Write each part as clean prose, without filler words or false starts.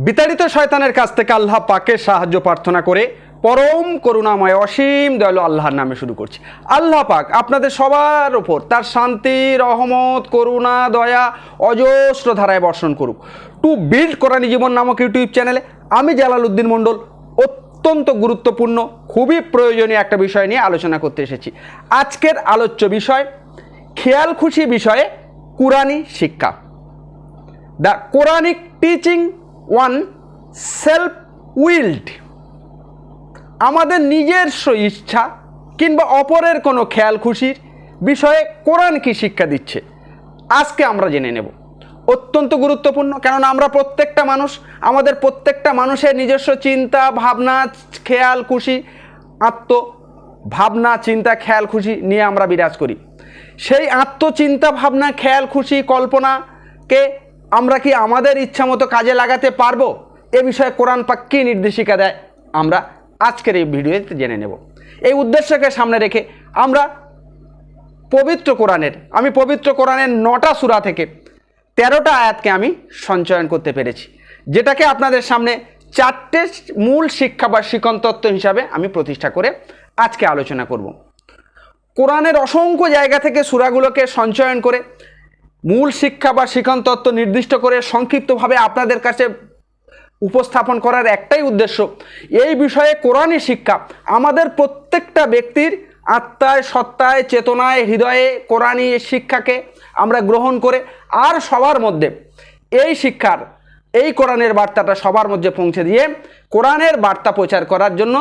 বিতাড়িত শয়তানের কাছ থেকে আল্লাহ পাকের সাহায্য প্রার্থনা করে পরম করুণাময় অসীম দয়ালু আল্লাহর নামে শুরু করছি। আল্লাহ পাক আপনাদের সবার ওপর তার শান্তি, রহমত, করুণা, দয়া অজস্র ধারায় বর্ষণ করুক। টু বিল্ড কোরআনি জীবন নামক ইউটিউব চ্যানেলে আমি জালালউদ্দিন মণ্ডল অত্যন্ত গুরুত্বপূর্ণ, খুবই প্রয়োজনীয় একটা বিষয় নিয়ে আলোচনা করতে এসেছি। আজকের আলোচ্য বিষয় খেয়াল খুশি বিষয়ে কুরআনি শিক্ষা, the Quranic teaching one self willed. আমাদের নিজস্ব ইচ্ছা কিংবা অপরের কোনো খেয়াল খুশির বিষয়ে কোরআন কি শিক্ষা দিচ্ছে আজকে আমরা জেনে নেব। অত্যন্ত গুরুত্বপূর্ণ, কেননা আমরা প্রত্যেকটা মানুষ, আমাদের প্রত্যেকটা মানুষের নিজস্ব চিন্তা ভাবনা, খেয়াল খুশি, ভাবনা চিন্তা খেয়াল খুশি নিয়ে আমরা বিরাজ করি। সেই আত্মচিন্তা ভাবনা খেয়াল খুশি কল্পনাকে আমরা কি আমাদের ইচ্ছা মতো কাজে লাগাতে পারবো, এ বিষয়ে কোরআন পাক কী নির্দেশিকা দেয় আমরা আজকের এই ভিডিওতে জেনে নেব। এই উদ্দেশ্যকে সামনে রেখে আমরা পবিত্র কোরআনের 9টা সূরা থেকে 13টা আয়াতকে আমি সঞ্চয়ন করতে পেরেছি, যেটাকে আপনাদের সামনে 4টে মূল শিক্ষা বা শিকন তত্ত্ব হিসাবে আমি প্রতিষ্ঠা করে আজকে আলোচনা করব। কোরআনের অসংখ্য জায়গা থেকে সূরাগুলোকে সঞ্চয়ন করে মূল শিক্ষা বা শিকন তত্ত্ব নির্দিষ্ট করে সংক্ষিপ্তভাবে আপনাদের কাছে উপস্থাপন করার একটাই উদ্দেশ্য, এই বিষয়ে কোরআনি শিক্ষা আমাদের প্রত্যেকটা ব্যক্তির আত্মায়, সত্তায়, চেতনায়, হৃদয়ে কোরআনি শিক্ষাকে আমরা গ্রহণ করে আর সবার মধ্যে এই শিক্ষার, এই কোরআনের বার্তাটা সবার মধ্যে পৌঁছে দিয়ে কোরআনের বার্তা প্রচার করার জন্য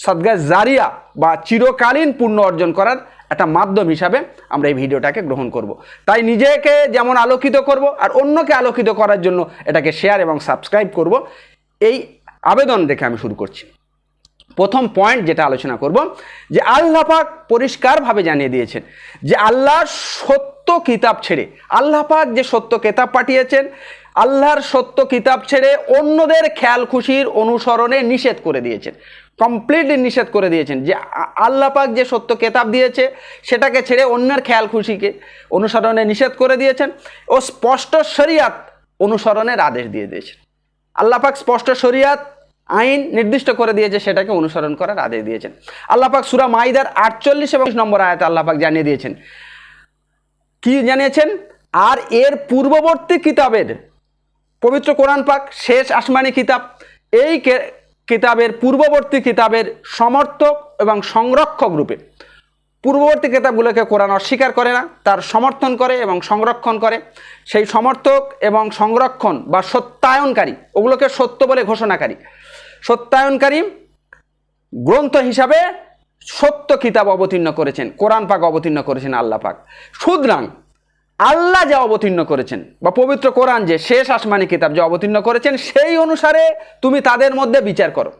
সদকা জারিয়া বা চিরকালীন পুণ্য অর্জন করার একটা মাধ্যম হিসাবে আমরা এই ভিডিওটাকে গ্রহণ করব। তাই নিজেকে যেমন আলোকিত করব আর অন্যকে আলোকিত করার জন্য এটাকে শেয়ার এবং সাবস্ক্রাইব করব, এই আবেদন রেখে আমি শুরু করছি। প্রথম পয়েন্ট যেটা আলোচনা করব, যে আল্লাহ পাক পরিষ্কারভাবে জানিয়ে দিয়েছেন যে আল্লাহর সত্য কিতাব ছেড়ে, আল্লাহ পাক যে সত্য কিতাব পাঠিয়েছেন, আল্লাহর সত্য কিতাব ছেড়ে অন্যদের খেয়াল খুশির অনুসরণে নিষেধ করে দিয়েছেন, কমপ্লিটলি নিষেধ করে দিয়েছেন। যে আল্লাহ পাক যে সত্য কিতাব দিয়েছে সেটাকে ছেড়ে অন্যের খেয়াল খুশিকে অনুসরণে নিষেধ করে দিয়েছেন ও স্পষ্ট শরিয়াত অনুসরণের আদেশ দিয়ে দিয়েছেন। আল্লাহ পাক স্পষ্ট শরিয়াত আইন নির্দিষ্ট করে দিয়েছে, সেটাকে অনুসরণ করার আদেশ দিয়েছেন। আল্লাহ পাক সূরা মাইদার 48 এবং 20 নম্বর আয়াতে আল্লাহ পাক জানিয়ে দিয়েছেন, কি জানিয়েছেন? আর এর পূর্ববর্তী কিতাবের, পবিত্র কোরআন পাক শেষ আসমানি কিতাব, এই কিতাবের পূর্ববর্তী কিতাবের সমর্থক এবং সংরক্ষক রূপে পূর্ববর্তী কিতাবগুলোকে কোরআন অস্বীকার করে না, তার সমর্থন করে এবং সংরক্ষণ করে। সেই সমর্থক এবং সংরক্ষণ বা সত্যায়নকারী, ওগুলোকে সত্য বলে ঘোষণাকারী, সত্যায়নকারী গ্রন্থ হিসাবে সত্য কিতাব অবতীর্ণ করেছেন, কোরআন পাক অবতীর্ণ করেছেন আল্লাহ পাক। সুতরাং আল্লাহ যা অবতীর্ণ করেছেন বা পবিত্র কোরআন যে শেষ আসমানি কিতাব যা অবতীর্ণ করেছেন, সেই অনুসারে তুমি তাদের মধ্যে বিচার করো।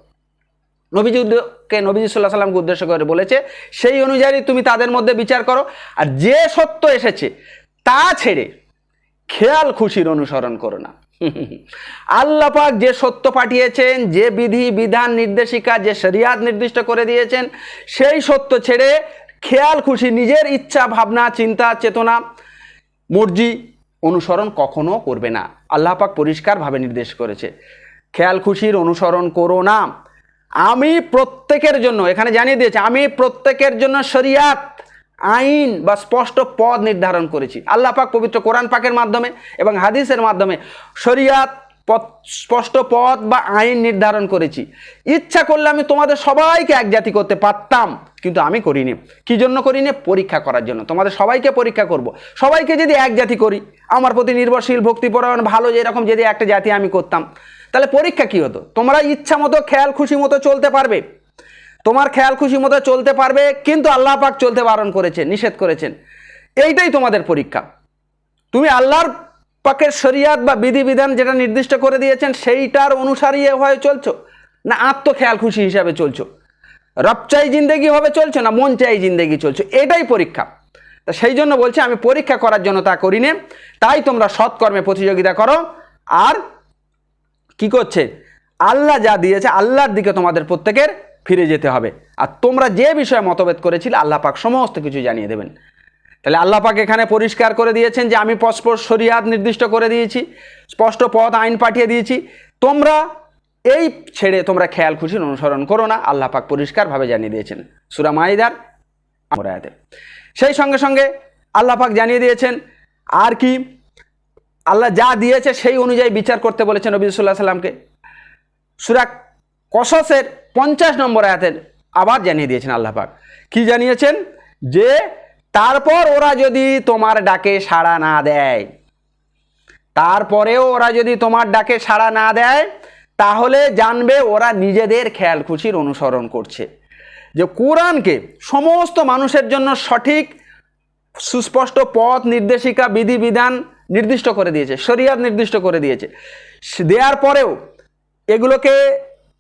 নবী সাল্লাল্লাহু আলাইহি সাল্লামকে উদ্দেশ্য করে বলেছে, সেই অনুযায়ী তুমি তাদের মধ্যে বিচার করো, আর যে সত্য এসেছে তা ছেড়ে খেয়াল খুশির অনুসরণ করো না। আল্লাহ পাক যে সত্য পাঠিয়েছেন, যে বিধি বিধান নির্দেশিকা, যে শরিয়াত নির্দিষ্ট করে দিয়েছেন, সেই সত্য ছেড়ে খেয়াল খুশি, নিজের ইচ্ছা ভাবনা চিন্তা চেতনা মর্জি অনুসরণ কখনো করবে না। আল্লাহ পাক পরিষ্কারভাবে নির্দেশ করেছে, খেয়াল খুশির অনুসরণ করো না। আমি প্রত্যেকের জন্য, এখানে জানিয়ে দিয়েছে, আমি প্রত্যেকের জন্য শরিয়াত আইন বা স্পষ্ট পথ নির্ধারণ করেছি। আল্লাহ পাক পবিত্র কোরআন পাকের মাধ্যমে এবং হাদিসের মাধ্যমে শরিয়াত স্পষ্ট পথ বা আইন নির্ধারণ করেছি। ইচ্ছা করলে আমি তোমাদের সবাইকে এক জাতি করতে পারতাম, কিন্তু আমি করিনি। কি জন্য করিনি? পরীক্ষা করার জন্য। তোমাদের সবাইকে পরীক্ষা করব। সবাইকে যদি এক জাতি করি, আমার প্রতি নির্ভরশীল, ভক্তিপরায়ণ, ভালো, যেরকম যদি একটা জাতি আমি করতাম, তাহলে পরীক্ষা কি হতো? তোমরা ইচ্ছা মতো খেয়াল খুশি মতো চলতে পারবে, তোমার খেয়াল খুশি মতো চলতে পারবে, কিন্তু আল্লাহ পাক চলতে বারণ করেছেন, নিষেধ করেছেন। এইটাই তোমাদের পরীক্ষা। তুমি আল্লাহর পাকের শরিয়াত বা বিধিবিধান যেটা নির্দিষ্ট করে দিয়েছেন সেইটার অনুসারী হয়ে চলছো, না আত্মখেয়াল খুশি হিসাবে চলছো? রব চাই জিন্দেগি ভাবে চলছো, না মন চাই জিন্দেগি চলছো? এটাই পরীক্ষা। তা সেই জন্য বলছে, আমি পরীক্ষা করার জন্য তা করিনি। তাই তোমরা সৎকর্মে প্রতিযোগিতা করো, আর কি করছে? আল্লাহ যা দিয়েছে আল্লাহর দিকে তোমাদের প্রত্যেকের ফিরে যেতে হবে। আর তোমরা যে বিষয়ে মতভেদ করেছিলে আল্লাহ পাক সমস্ত কিছু জানিয়ে দেবেন। তাহলে আল্লাহ পাক এখানে পরিষ্কার করে দিয়েছেন যে আমি স্পষ্ট শরিয়াত নির্দিষ্ট করে দিয়েছি, স্পষ্ট পথ আইন পাঠিয়ে দিয়েছি, তোমরা এই ছেড়ে তোমরা খেয়াল খুশির অনুসরণ করো না, আল্লাহ পাক পরিষ্কারভাবে জানিয়ে দিয়েছেন সূরা মাইদার আয়াতে। সেই সঙ্গে সঙ্গে আল্লাহ পাক জানিয়ে দিয়েছেন আর কি, আল্লাহ যা দিয়েছে সেই অনুযায়ী বিচার করতে বলেছেন নবী সাল্লাল্লাহু আলাইহি সাল্লামকে। সূরা কসসের 50 নম্বর আয়াতের আবার জানিয়ে দিয়েছেন আল্লাহ পাক, কি জানিয়েছেন, যে তারপর ওরা যদি তোমার ডাকে সাড়া না দেয়, তারপরেও ওরা যদি তোমার ডাকে সাড়া না দেয়, তাহলে জানবে ওরা নিজেদের খেয়াল খুশির অনুসরণ করছে। যে কোরআনকে সমস্ত মানুষের জন্য সঠিক সুস্পষ্ট পথ নির্দেশিকা বিধিবিধান নির্দিষ্ট করে দিয়েছে, শরিয়াত নির্দিষ্ট করে দিয়েছে, দেওয়ার পরেও এগুলোকে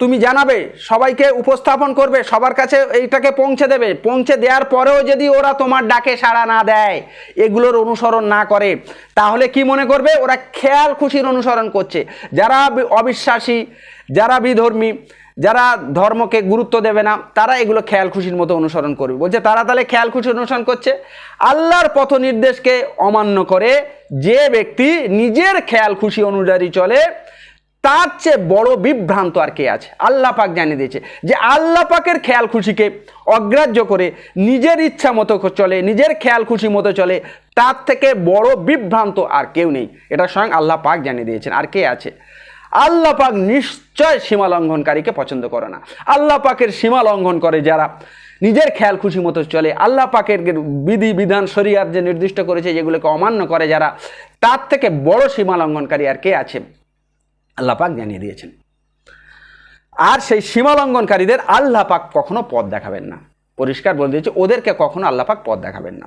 তুমি জানাবে, সবাইকে উপস্থাপন করবে, সবার কাছে এইটাকে পৌঁছে দেবে, পৌঁছে দেওয়ার পরেও যদি ওরা তোমার ডাকে সাড়া না দেয়, এগুলোর অনুসরণ না করে, তাহলে কি মনে করবে, ওরা খেয়াল খুশির অনুসরণ করছে। যারা অবিশ্বাসী, যারা বিধর্মী, যারা ধর্মকে গুরুত্ব দেবে না, তারা এগুলো খেয়াল খুশির মতো অনুসরণ করবে। বলছে তারা তাহলে খেয়াল খুশির অনুসরণ করছে। আল্লাহর পথ নির্দেশকে অমান্য করে যে ব্যক্তি নিজের খেয়াল খুশি অনুযায়ী চলে, তার চেয়ে বড় বিভ্রান্ত আর কে আছে। আল্লাহ পাক জানিয়ে দিয়েছে যে আল্লাহ পাকের খেয়াল খুশিকে অগ্রাহ্য করে নিজের ইচ্ছা মতো চলে, নিজের খেয়াল খুশি মতো চলে, তার থেকে বড় বিভ্রান্ত আর কেউ নেই। এটা স্বয়ং আল্লাহ পাক জানিয়ে দিয়েছেন। আর কে আছে? আল্লাহ পাক নিশ্চয় সীমা লঙ্ঘনকারীকে পছন্দ করে না। আল্লাহ পাকের সীমা লঙ্ঘন করে যারা, নিজের খেয়াল খুশি মতো চলে, আল্লাহ পাকের বিধি বিধান শরিয়াত যে নির্দিষ্ট করেছে যেগুলোকে অমান্য করে যারা, তার থেকে বড় সীমা লঙ্ঘনকারী আর কে আছে? আল্লাহ পাক জানিয়ে দিয়েছেন। আর সেই সীমা লঙ্ঘনকারীদের আল্লাহ পাক কখনো পথ দেখাবেন না, পরিষ্কার বলে দিয়েছে, ওদেরকে কখনো আল্লাহ পাক পথ দেখাবেন না।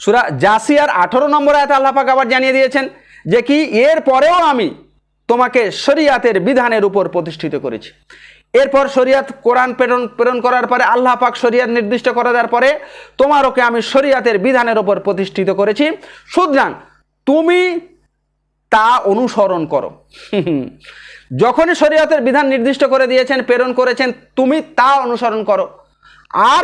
সূরা জাসিয়ার 18 নম্বর আয়াতে আল্লাহ পাক আবার জানিয়ে দিয়েছেন যে কি, এর পরেও আমি তোমাকে শরিয়াতের বিধানের উপর প্রতিষ্ঠিত করেছি। এরপর শরিয়াত কোরআন প্রেরণ করার পরে আল্লাহ পাক শরিয়াত নির্দিষ্ট করে দেওয়ার পরে তোমার ওকে আমি শরিয়াতের বিধানের উপর প্রতিষ্ঠিত করেছি, সুতরাং তুমি তা অনুসরণ করো। যখনই শরিয়াতের বিধান নির্দিষ্ট করে দিয়েছেন, প্রেরণ করেছেন, তুমি তা অনুসরণ করো। আর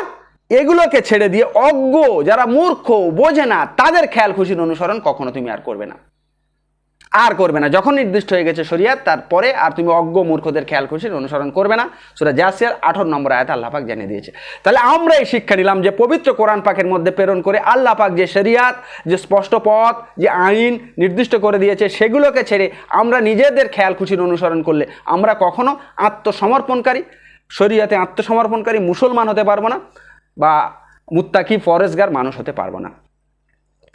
এগুলোকে ছেড়ে দিয়ে অজ্ঞ যারা মূর্খ বোঝে না, তাদের খেয়াল খুশির অনুসরণ কখনো তুমি আর করবে না, আর করবে না। যখন নির্দিষ্ট হয়ে গেছে শরিয়াত, তারপরে আর তুমি অজ্ঞ মূর্খদের খেয়াল খুশির অনুসরণ করবে না। সূরা জাসিয়ার 18 নম্বর আয়াতে আল্লাহ পাক জানিয়ে দিয়েছে। তাহলে আমরা এই শিক্ষা নিলাম যে পবিত্র কোরআন পাকের মধ্যে প্রেরণ করে আল্লাহ পাক যে শরিয়াত, যে স্পষ্ট পথ, যে আইন নির্দিষ্ট করে দিয়েছে, সেগুলোকে ছেড়ে আমরা নিজেদের খেয়াল খুশির অনুসরণ করলে আমরা কখনো আত্মসমর্পণকারী, শরিয়াতে আত্মসমর্পণকারী মুসলমান হতে পারবো না, বা মুত্তাকি ফরেজগার মানুষ হতে পারবো না।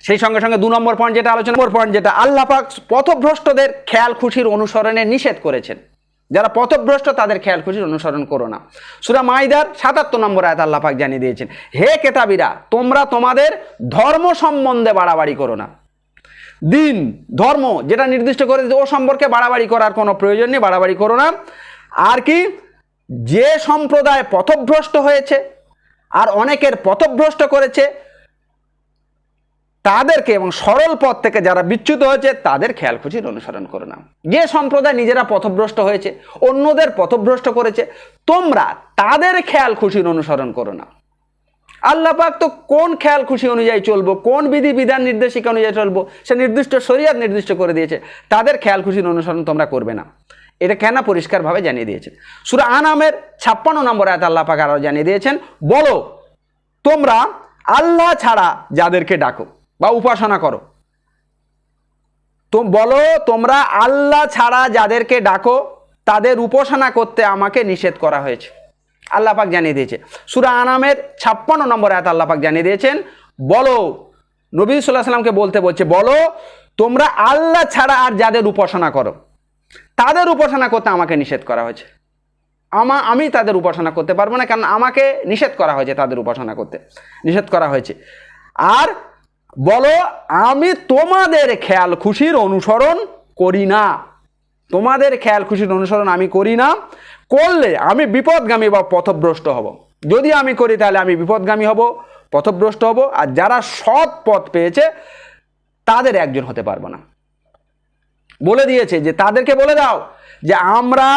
সেই সঙ্গে সঙ্গে 2 নম্বর পয়েন্ট যেটা আলোচনা, যেটা আল্লাহ পাক পথভ্রষ্টদের খেয়াল খুশির অনুসরণে নিষেধ করেছেন। যারা পথভ্রষ্ট তাদের খেয়াল খুশির অনুসরণ করো না। সূরা মাইদার 77 নম্বর আয়াত আল্লাহ পাক জানিয়ে দিয়েছেন, হে কেতাবীরা, তোমরা তোমাদের ধর্ম সম্বন্ধে বাড়াবাড়ি করো না। দিন, ধর্ম যেটা নির্দিষ্ট করে দিয়েছে, ও সম্পর্কে বাড়াবাড়ি করার কোনো প্রয়োজন নেই, বাড়াবাড়ি করো না। আর কি, যে সম্প্রদায় পথভ্রষ্ট হয়েছে আর অনেকের পথভ্রষ্ট করেছে তাদেরকে, এবং সরল পথ থেকে যারা বিচ্যুত হয়েছে তাদের খেয়াল খুশির অনুসরণ করো না। যে সম্প্রদায় নিজেরা পথভ্রষ্ট হয়েছে, অন্যদের পথভ্রষ্ট করেছে, তোমরা তাদের খেয়াল খুশির অনুসরণ করো না। আল্লাহ পাক তো কোন খেয়াল খুশি অনুযায়ী চলবো, কোন বিধি বিধান নির্দেশিকা অনুযায়ী চলবো, সে নির্দিষ্ট শরিয়াত নির্দিষ্ট করে দিয়েছে, তাদের খেয়াল খুশির অনুসরণ তোমরা করবে না। এটা কেন পরিষ্কারভাবে জানিয়ে দিয়েছেন। সূরা আনামের 56 নম্বর আয়াতে আল্লাহ পাক আরো জানিয়ে দিয়েছেন, বলো তোমরা আল্লাহ ছাড়া যাদেরকে ডাকো বা উপাসনা করো, তো বলো তোমরা আল্লাহ ছাড়া যাদেরকে ডাকো তাদের উপাসনা করতে আমাকে নিষেধ করা হয়েছে। আল্লাহ পাক জানিয়ে দিয়েছে। সূরা আনামের 56 নম্বর আয়াত আল্লাহ পাক জানিয়ে দিয়েছেন, বলো, নবী সাল্লাল্লাহু আলাইহি সাল্লামকে বলতে বলছে, বলো তোমরা আল্লাহ ছাড়া আর যাদের উপাসনা করো তাদের উপাসনা করতে আমাকে নিষেধ করা হয়েছে। আমি তাদের উপাসনা করতে পারবো না, কারণ আমাকে নিষেধ করা হয়েছে, তাদের উপাসনা করতে নিষেধ করা হয়েছে। আর বলো আমি তোমাদের খেয়াল খুশির অনুসরণ করি না, তোমাদের খেয়াল খুশির অনুসরণ আমি করি না, করলে আমি বিপদগামী বা পথভ্রষ্ট হব। যদি আমি করি তাহলে আমি বিপদগামী হব, পথভ্রষ্ট হব, আর যারা সৎ পথ পেয়েছে তাদের একজন হতে পারবো না। বলে দিয়েছে যে তাদেরকে বলে দাও যে আমরা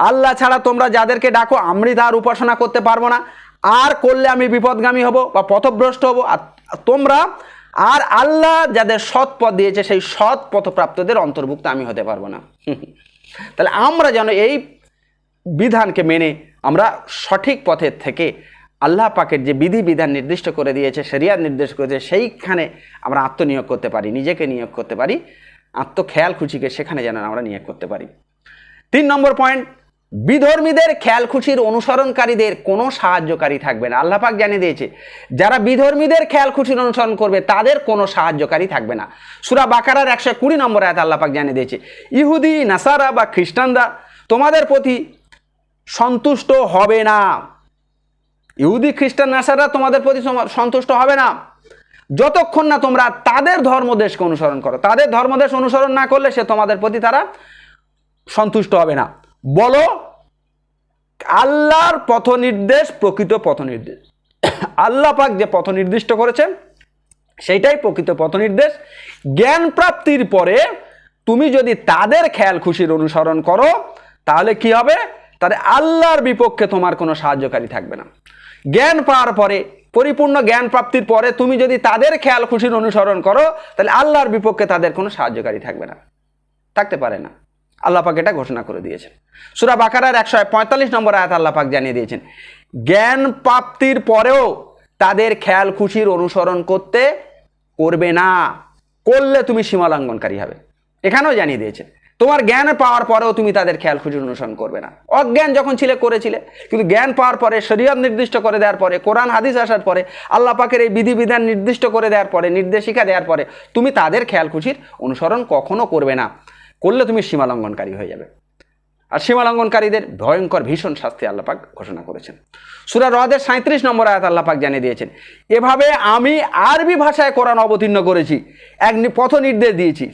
আল্লাহ ছাড়া তোমরা যাদেরকে ডাকো আমি তার উপাসনা করতে পারবো না, আর করলে আমি বিপদগামী হব বা পথভ্রষ্ট হব, আর তোমরা আর আল্লাহ যাদের সৎ পথ দিয়েছে সেই সৎ পথপ্রাপ্তদের অন্তর্ভুক্ত আমি হতে পারবো না। তাহলে আমরা যেন এই বিধানকে মেনে আমরা সঠিক পথের থেকে আল্লাহ পাকের যে বিধি বিধান নির্দিষ্ট করে দিয়েছে, শরিয়াত নির্দেশ করেছে, সেইখানে আমরা আত্মনিয়োগ করতে পারি, নিজেকে নিয়োগ করতে পারি, আত্মখেয়াল খুশিকে সেখানে যেন আমরা নিয়োগ করতে পারি। 3 নম্বর পয়েন্ট, বিধর্মীদের খেয়াল খুশির অনুসরণকারীদের কোনো সাহায্যকারী থাকবে না। আল্লাহ পাক জানিয়ে দিয়েছে যারা বিধর্মীদের খেয়াল খুশির অনুসরণ করবে তাদের কোনো সাহায্যকারী থাকবে না। সূরা বাকারার 120 নম্বর আয়াতে আল্লাহ পাক জানিয়ে দিয়েছে ইহুদি নাসারা বা খ্রিস্টানরা তোমাদের প্রতি সন্তুষ্ট হবে না। ইহুদি খ্রিস্টান নাসারা তোমাদের প্রতি সন্তুষ্ট হবে না যতক্ষণ না তোমরা তাদের ধর্মদেশকে অনুসরণ করো। তাদের ধর্মদেশ অনুসরণ না করলে সে তোমাদের প্রতি তারা সন্তুষ্ট হবে না। বলো আল্লাহর পথ নির্দেশ প্রকৃত পথ নির্দেশ। আল্লাহ পাক যে পথ নির্দিষ্ট করেছেন সেইটাই প্রকৃত পথ নির্দেশ। জ্ঞান প্রাপ্তির পরে তুমি যদি তাদের খেয়াল খুশির অনুসরণ করো তাহলে কি হবে? তাহলে আল্লাহর বিপক্ষে তোমার কোনো সাহায্যকারী থাকবে না। জ্ঞান পাওয়ার পরে, পরিপূর্ণ জ্ঞান প্রাপ্তির পরে তুমি যদি তাদের খেয়াল খুশির অনুসরণ করো তাহলে আল্লাহর বিপক্ষে তাদের কোনো সাহায্যকারী থাকবে না, থাকতে পারে না। আল্লাহ পাক এটা ঘোষণা করে দিয়েছেন। সূরা বাকারার 145 নম্বর আয়াত আল্লাহ পাক জানিয়ে দিয়েছেন জ্ঞান প্রাপ্তির পরেও তাদের খেয়াল খুশির অনুসরণ করবে না, করলে তুমি সীমা লঙ্ঘনকারী হবে। এখানেও জানিয়ে দিয়েছেন তোমার জ্ঞান পাওয়ার পরেও তুমি তাদের খেয়াল খুশির অনুসরণ করবে না। অজ্ঞান যখন করেছিলে, কিন্তু জ্ঞান পাওয়ার পরে, শরীয়ত নির্দিষ্ট করে দেওয়ার পরে, কোরআন হাদিস আসার পরে, আল্লাহ পাকের এই বিধিবিধান নির্দিষ্ট করে দেওয়ার পরে, নির্দেশিকা দেওয়ার পরে তুমি তাদের খেয়াল খুশির অনুসরণ কখনো করবে না, করলে তুমি সীমা লঙ্ঘনকারী হয়ে যাবে। আর সীমা লঙ্ঘনকারীদের ভয়ঙ্কর ভীষণ শাস্তি আল্লাহ পাক ঘোষণা করেছেন। সূরা রদের 37 নম্বর আয়াত আল্লাহ পাক জানিয়ে দিয়েছেন এভাবে আমি আরবি ভাষায় কোরআন অবতীর্ণ করেছি, এক পথ নির্দেশ দিয়েছি।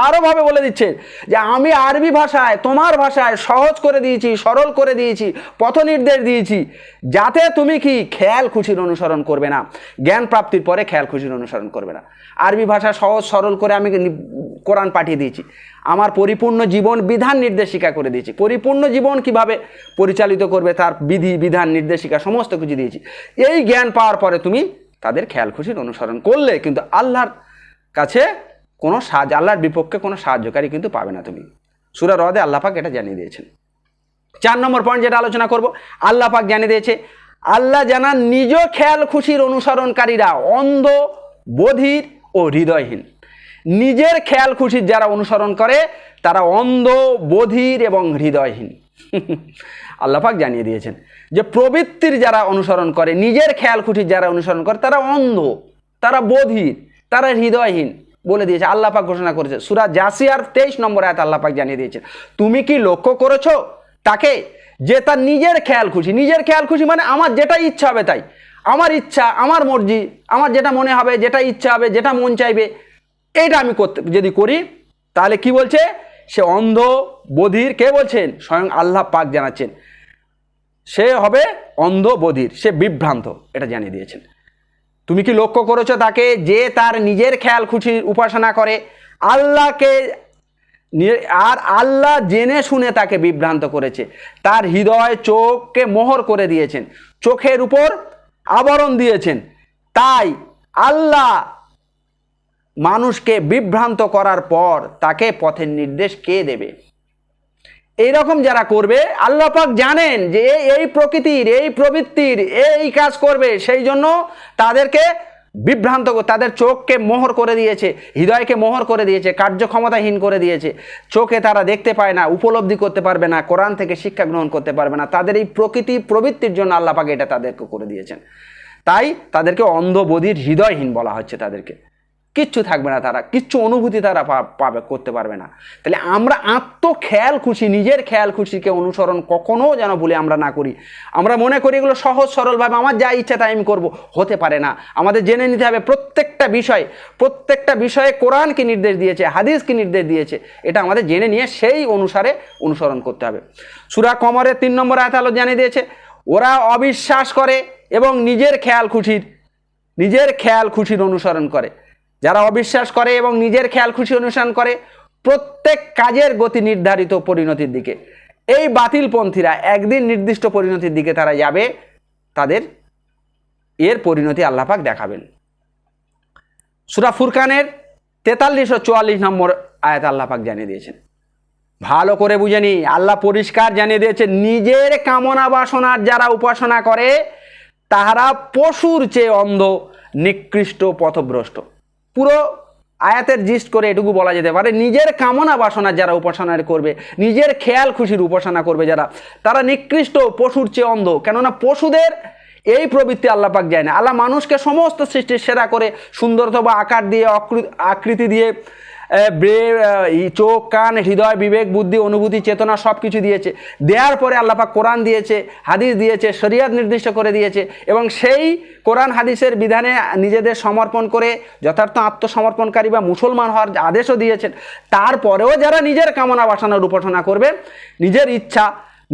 আরও ভাবে বলে দিচ্ছে যে আমি আরবি ভাষায়, তোমার ভাষায় সহজ করে দিয়েছি, সরল করে দিয়েছি, পথ নির্দেশ দিয়েছি, যাতে তুমি কি খেয়াল খুশির অনুসরণ করবে না, জ্ঞান প্রাপ্তির পরে খেয়াল খুশির অনুসরণ করবে না। আরবি ভাষা সহজ সরল করে আমি কোরআন পাঠিয়ে দিয়েছি, আমার পরিপূর্ণ জীবন বিধান নির্দেশিকা করে দিয়েছি, পরিপূর্ণ জীবন কিভাবে পরিচালিত করবে তার বিধি বিধান নির্দেশিকা সমস্ত কিছু দিয়েছি। এই জ্ঞান পাওয়ার পরে তুমি তাদের খেয়াল খুশির অনুসরণ করলে কিন্তু আল্লাহর কাছে কোনো আল্লাহর বিপক্ষে কোনো সাহায্যকারী কিন্তু পাবে না তুমি। সূরা রদে আল্লাহ পাক এটা জানিয়ে দিয়েছেন। 4 নম্বর পয়েন্ট যেটা আলোচনা করব, আল্লাহ পাক জানিয়ে দিয়েছে আল্লাহ জানান নিজ খেয়াল খুশির অনুসরণকারীরা অন্ধ, বধির ও হৃদয়হীন। নিজের খেয়াল খুশির যারা অনুসরণ করে তারা অন্ধ, বধির এবং হৃদয়হীন। আল্লাহ পাক জানিয়ে দিয়েছেন যে প্রবৃত্তির যারা অনুসরণ করে, নিজের খেয়াল খুশির যারা অনুসরণ করে তারা অন্ধ, তারা বধির, তারা হৃদয়হীন বলে দিয়েছে। আল্লাহ পাক ঘোষণা করেছে সূরা জাসিয়ার 23 নম্বর আয়াত আল্লাহ পাক জানিয়ে দিয়েছেন তুমি কি লক্ষ্য করেছো তাকে যে তার নিজের খেয়াল খুশি, নিজের খেয়াল খুশি মানে আমার যেটা ইচ্ছা হবে তাই, আমার ইচ্ছা, আমার মর্জি, আমার যেটা মনে হবে, যেটা ইচ্ছা হবে, যেটা মন চাইবে এটা আমি যদি করি তাহলে কি বলছে? সে অন্ধ, বধির। কে বলছেন? স্বয়ং আল্লাহ পাক জানাচ্ছেন সে হবে অন্ধ, বধির, সে বিভ্রান্ত, এটা জানিয়ে দিয়েছেন। তুমি কি লক্ষ্য করেছো তাকে যে তার নিজের খেয়াল খুশির উপাসনা করে আল্লাহকে, আর আল্লাহ জেনে শুনে তাকে বিভ্রান্ত করেছে, তার হৃদয় চোখকে মোহর করে দিয়েছেন, চোখের উপর আবরণ দিয়েছেন, তাই আল্লাহ মানুষকে বিভ্রান্ত করার পর তাকে পথের নির্দেশ কে দেবে? এইরকম যারা করবে আল্লাহ পাক জানেন যে এই প্রকৃতির, এই প্রবৃত্তির এই কাজ করবে, সেই জন্য তাদেরকে বিভ্রান্ত, তাদের চোখকে মোহর করে দিয়েছে, হৃদয়কে মোহর করে দিয়েছে, কার্যক্ষমতাহীন করে দিয়েছে, চোখে তারা দেখতে পায় না, উপলব্ধি করতে পারবে না, কোরআন থেকে শিক্ষা গ্রহণ করতে পারবে না। তাদের এই প্রকৃতি প্রবৃত্তির জন্য আল্লাহ পাক এটা তাদেরকে করে দিয়েছেন, তাই তাদেরকে অন্ধ, বধির, হৃদয়হীন বলা হচ্ছে। তাদেরকে কিচ্ছু থাকবে না, তারা কিচ্ছু অনুভূতি তারা করতে পারবে না। তাহলে আমরা আত্মখেয়াল খুশি, নিজের খেয়াল খুশিকে অনুসরণ কখনো যেন ভুলে আমরা না করি। আমরা মনে করি এগুলো সহজ সরলভাবে আমার যা ইচ্ছা তাই আমি করবো, হতে পারে না। আমাদের জেনে নিতে হবে প্রত্যেকটা বিষয়ে কোরআন কি নির্দেশ দিয়েছে, হাদিস কি নির্দেশ দিয়েছে, এটা আমাদের জেনে নিয়ে সেই অনুসারে অনুসরণ করতে হবে। সূরা কমরের 3 নম্বর আয়াতে আল্লাহ জানিয়ে দিয়েছে ওরা অবিশ্বাস করে এবং নিজের খেয়াল খুশির অনুসরণ করে। যারা অবিশ্বাস করে এবং নিজের খেয়াল খুশি অনুসরণ করে প্রত্যেক কাজের গতি নির্ধারিত পরিণতির দিকে। এই বাতিলপন্থীরা একদিন নির্দিষ্ট পরিণতির দিকে তারা যাবে, তাদের এর পরিণতি আল্লাহ পাক দেখাবেন। সূরা ফুরকানের 43 ও 44 নম্বর আয়াত আল্লাহ পাক জানিয়ে দিয়েছেন। ভালো করে বুঝে নি, আল্লাহ পরিষ্কার জানিয়ে দিয়েছেন, নিজের কামনা বাসনার যারা উপাসনা করে তাহারা পশুর চেয়ে অন্ধ, নিকৃষ্ট, পথভ্রষ্ট। পুরো আয়াতের জিস্ট করে এটুকু বলা যেতে পারে, নিজের কামনা বাসনার যারা উপাসনা করবে, নিজের খেয়াল খুশির উপাসনা করবে যারা, তারা নিকৃষ্ট, পশুর চেয়ে অন্ধ। কেননা পশুদের এই প্রবৃত্তি আল্লাহ পাক যায় না। আল্লাহ মানুষকে সমস্ত সৃষ্টির সেরা করে সুন্দরতম আকার দিয়ে, আকৃতি দিয়ে, চোখ, কান, হৃদয়, বিবেক, বুদ্ধি, অনুভূতি, চেতনা সব কিছু দিয়েছে। দেওয়ার পরে আল্লাহ পাক কোরআন দিয়েছে, হাদিস দিয়েছে, শরিয়ত নির্দিষ্ট করে দিয়েছে, এবং সেই কোরআন হাদিসের বিধানে নিজেদের সমর্পণ করে যথার্থ আত্মসমর্পণকারী বা মুসলমান হওয়ার আদেশও দিয়েছেন। তারপরেও যারা নিজের কামনা বাসনার উপাসনা করবে, নিজের ইচ্ছা,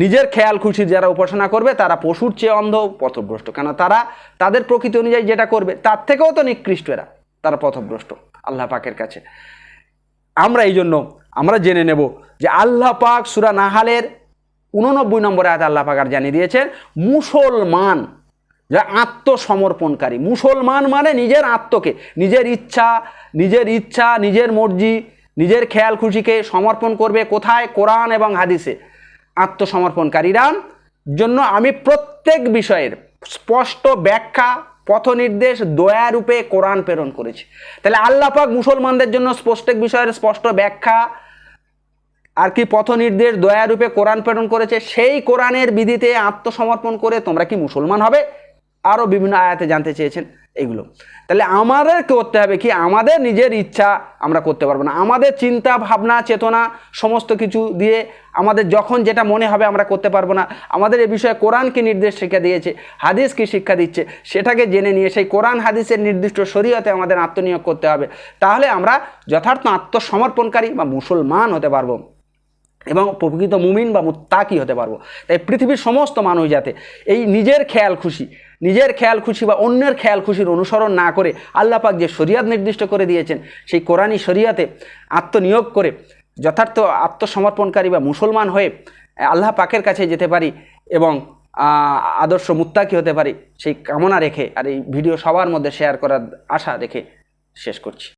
নিজের খেয়াল খুশির যারা উপাসনা করবে, তারা পশুর চেয়ে অন্ধ, পথভ্রষ্ট। কেন তারা তাদের প্রকৃতি অনুযায়ী যেটা করবে তার থেকেও তো নিকৃষ্ট এরা, তারা পথভ্রষ্ট আল্লাহ পাকের কাছে। আমরা এই জন্য আমরা জেনে নেব যে আল্লাহ পাক সূরা নাহালের 89 নম্বর আয়াতে আল্লাহ পাক আর জানিয়ে দিয়েছেন, মুসলমান যারা আত্মসমর্পণকারী। মুসলমান মানে নিজের আত্মকে, নিজের ইচ্ছা, নিজের মর্জি, নিজের খেয়াল খুশিকে সমর্পণ করবে কোথায়? কোরআন এবং হাদিসে। আত্মসমর্পণকারীরা জন্য আমি প্রত্যেক বিষয়ের স্পষ্ট ব্যাখ্যা, পথ নির্দেশ, দয়া রূপে কোরআন প্রেরণ করেছি। তাহলে আল্লাহ পাক মুসলমানদের জন্য প্রত্যেক বিষয়ের স্পষ্ট ব্যাখ্যা আর কি পথ নির্দেশ, দয়া রূপে কোরআন প্রেরণ করেছে। সেই কোরআনের বিধিতে আত্মসমর্পণ করে তোমরা কি মুসলমান হবে? আরও বিভিন্ন আয়াতে জানতে চেয়েছেন এগুলো। তাহলে আমাদের করতে হবে কি? আমাদের নিজের ইচ্ছা আমরা করতে পারবো না। আমাদের চিন্তা, ভাবনা, চেতনা সমস্ত কিছু দিয়ে আমাদের যখন যেটা মনে হবে আমরা করতে পারবো না। আমাদের এ বিষয়ে কোরআন কি নির্দেশ শিক্ষা দিয়েছে, হাদিস কি শিক্ষা দিচ্ছে, সেটাকে জেনে নিয়ে সেই কোরআন হাদিসের নির্দিষ্ট শরীয়তে আমাদের আত্মনিয়োগ করতে হবে। তাহলে আমরা যথার্থ আত্মসমর্পণকারী বা মুসলমান হতে পারবো এবং প্রকৃত মুমিন বা মুত্তাকি হতে পারবো। তাই পৃথিবীর সমস্ত মানুষ যাতে এই নিজের খেয়াল খুশি বা অন্যের খেয়াল খুশির অনুসরণ না করে আল্লাহ পাক যে শরিয়ত নির্দিষ্ট করে দিয়েছেন সেই কোরআনী শরিয়তে আত্মনিয়োগ করে যথার্থ আত্মসমর্পণকারী বা মুসলমান হয়ে আল্লাহ পাকের কাছে যেতে পারি এবং আদর্শ মুত্তাকি হতে পারি, সেই কামনা রেখে আর এই ভিডিও সবার মধ্যে শেয়ার করার আশা রেখে শেষ করছি।